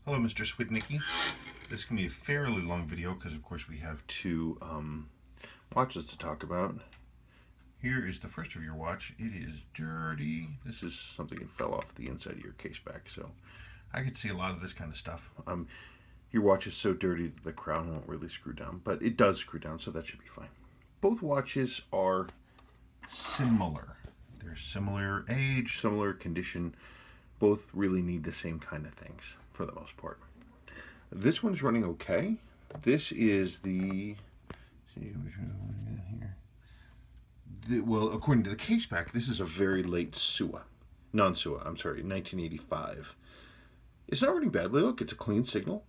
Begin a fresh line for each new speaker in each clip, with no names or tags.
Hello, Mr. Swidnicky. This can be a fairly long video because, of course, we have two watches to talk about. Here is the first of your watch. It is dirty. This is something that fell off the inside of your case back, so I could see a lot of this kind of stuff. Your watch is so dirty that the crown won't really screw down, but it does screw down, so that should be fine. Both watches are similar. They're similar age, similar condition. Both really need the same kind of things for the most part. This one's running okay. This is the, see which one we got here. Well, according to the case back, this is a very late non-Sua, 1985. It's not running badly. Look, it's a clean signal.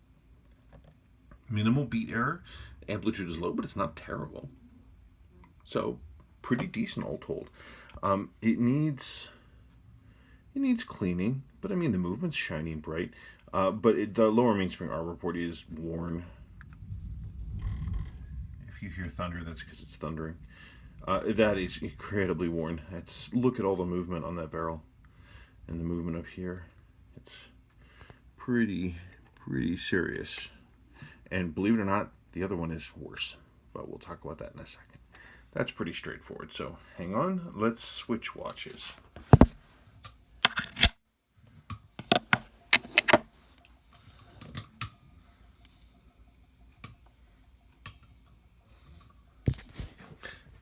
Minimal beat error. Amplitude is low, but it's not terrible. So, pretty decent all told. It needs cleaning, but I mean the movement's shiny and bright. But the lower mainspring arbor port is worn. If you hear thunder, that's because it's thundering. That is incredibly worn. Look at all the movement on that barrel, and the movement up here. It's pretty serious. And believe it or not, the other one is worse. But we'll talk about that in a second. That's pretty straightforward. So hang on. Let's switch watches.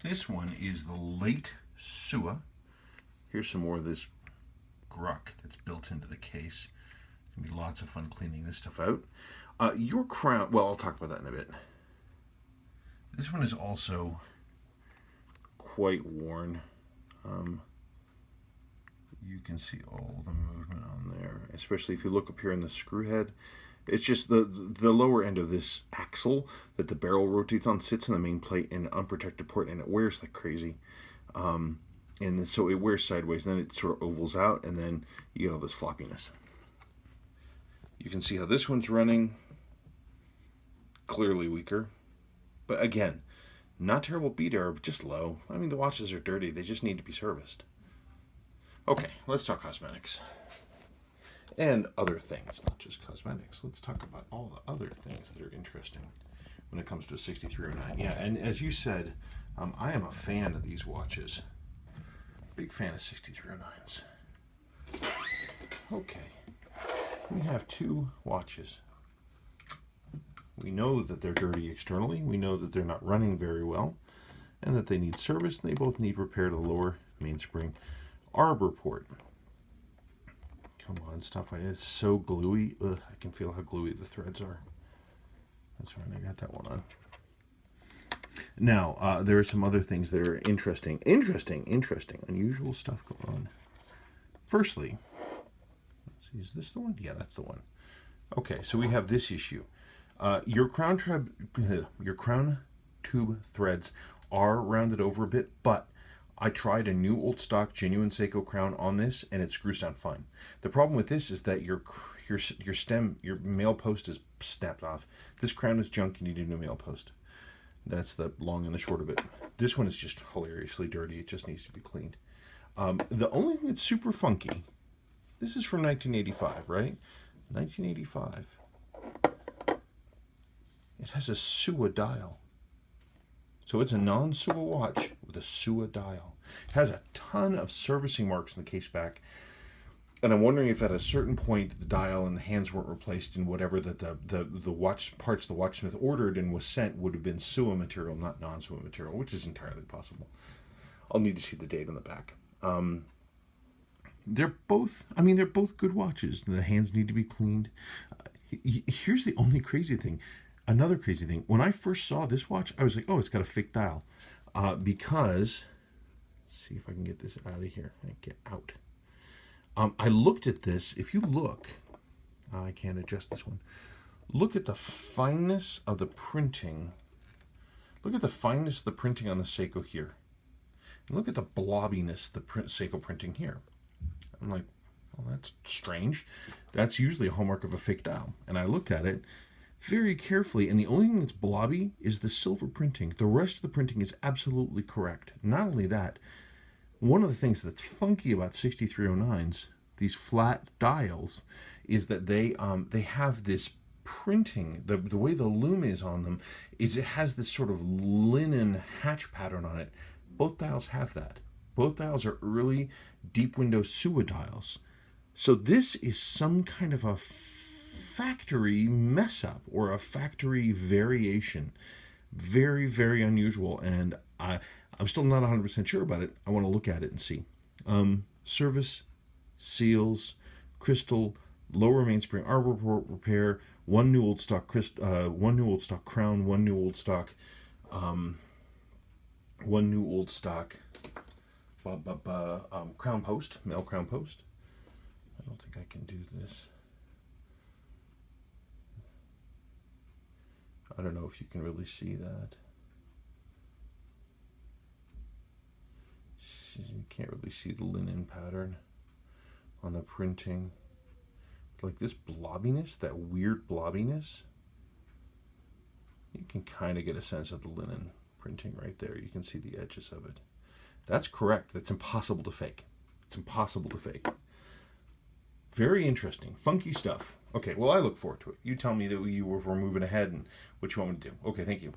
This one is the late Sua. Here's some more of this gruck that's built into the case. It's going to be lots of fun cleaning this stuff out. Your crown, well, I'll talk about that in a bit. This one is also quite worn. You can see all the movement on there, especially if you look up here in the screw head. It's just the lower end of this axle that the barrel rotates on sits in the main plate in an unprotected port, and it wears like crazy. And so it wears sideways, and then it sort of ovals out, and then you get all this floppiness. You can see how this one's running. Clearly weaker. But again, not terrible beat error, but just low. I mean, the watches are dirty. They just need to be serviced. Okay, let's talk cosmetics. And other things, not just cosmetics. Let's talk about all the other things that are interesting when it comes to a 6309. Yeah, and as you said, I am a fan of these watches. Big fan of 6309s. Okay, we have two watches. We know that they're dirty externally. We know that they're not running very well, and that they need service, and they both need repair to the lower mainspring arbor port. Come on, stop fighting. It's so gluey. Ugh, I can feel how gluey the threads are. That's right, I got that one on. Now, there are some other things that are interesting, unusual stuff going on. Firstly, let's see, is this the one? Yeah, that's the one. Okay, so we have this issue. Your crown tube threads are rounded over a bit, but I tried a new old stock genuine Seiko crown on this, and it screws down fine. The problem with this is that your stem, your male post is snapped off. This crown is junk. You need a new male post. That's the long and the short of it. This one is just hilariously dirty. It just needs to be cleaned. The only thing that's super funky, this is from 1985, right? 1985. It has a Sua dial. So it's a non-Sua watch with a Sua dial. It has a ton of servicing marks in the case back. And I'm wondering if at a certain point the dial and the hands weren't replaced, and whatever that the watch parts the watchsmith ordered and was sent would have been Sua material, not non-Sua material, which is entirely possible. I'll need to see the date on the back. They're both good watches. The hands need to be cleaned. Here's the only crazy thing. Another crazy thing, when I first saw this watch, I was like, oh, it's got a fake dial. Because, let's see if I can get this out of here. Get out. I looked at this. If you look, I can't adjust this one. Look at the fineness of the printing. Look at the fineness of the printing on the Seiko here. And look at the blobbiness of the Seiko printing here. I'm like, well, that's strange. That's usually a hallmark of a fake dial. And I looked at it very carefully, and the only thing that's blobby is the silver printing. The rest of the printing is absolutely correct. Not only that, one of the things that's funky about 6309s, these flat dials, is that they have this printing. The way the loom is on them is it has this sort of linen hatch pattern on it. Both dials have that. Both dials are early deep window Suwa dials. So this is some kind of a factory mess up or a factory variation. Very, very unusual, and I'm still not 100% sure about it. I want to look at it and see. Service, seals, crystal, lower mainspring arbor repair, one new old stock one new old stock crown, one new old stock crown post, male crown post. I don't think I can do this. I don't know if you can really see that. You can't really see the linen pattern on the printing. Like this blobbiness, that weird blobbiness. You can kind of get a sense of the linen printing right there. You can see the edges of it. That's correct. That's impossible to fake. It's impossible to fake. Very interesting. Funky stuff. Okay, well, I look forward to it. You tell me that we're moving ahead and what you want me to do. Okay, thank you.